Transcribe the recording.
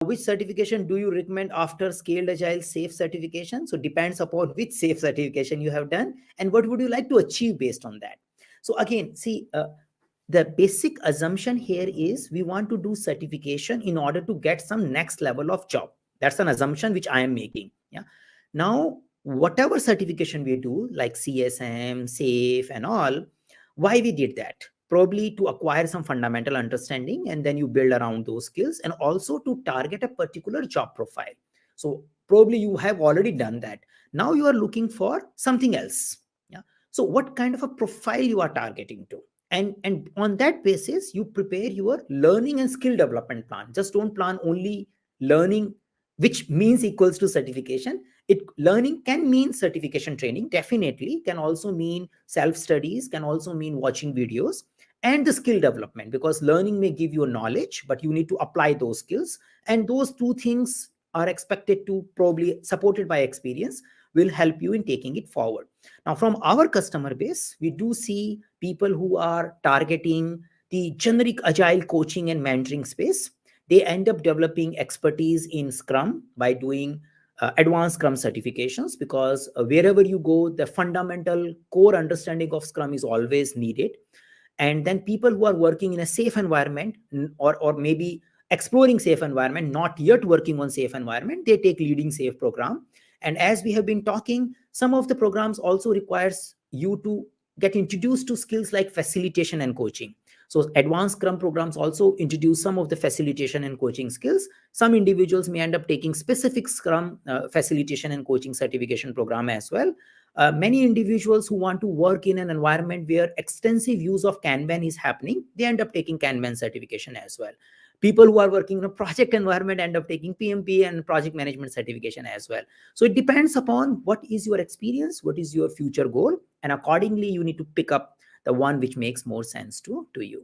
Which certification do you recommend after Scaled Agile Safe certification? So depends upon which safe certification you have done and what would you like to achieve based on that. So again, see, the basic assumption here is we want to do certification in order to get some next level of job. That's an assumption which I am making. Yeah. Now, whatever certification we do, like CSM, SAFE, and all, why we did that? Probably to acquire some fundamental understanding, and then you build around those skills, and also to target a particular job profile. So probably you have already done that. Now you are looking for something else. Yeah. So what kind of a profile you are targeting to? And on that basis you prepare your learning and skill development plan. Just don't plan only learning, which means equals to certification. It learning can mean certification training, definitely can also mean self studies, can also mean watching videos, and the skill development, because learning may give you knowledge but you need to apply those skills, and those two things are expected to, probably supported by experience, will help you in taking it forward. Now, from our customer base, we do see people who are targeting the generic agile coaching and mentoring space. They end up developing expertise in Scrum by doing advanced Scrum certifications, because wherever you go, the fundamental core understanding of Scrum is always needed. And then people who are working in a safe environment, or maybe exploring safe environment, not yet working on safe environment, they take leading safe program. And as we have been talking, some of the programs also requires you to get introduced to skills like facilitation and coaching. So advanced Scrum programs also introduce some of the facilitation and coaching skills. Some individuals may end up taking specific Scrum facilitation and coaching certification program as well. Many individuals who want to work in an environment where extensive use of Kanban is happening, they end up taking Kanban certification as well. People who are working in a project environment end up taking PMP and project management certification as well. So it depends upon what is your experience, what is your future goal, and accordingly you need to pick up the one which makes more sense to you.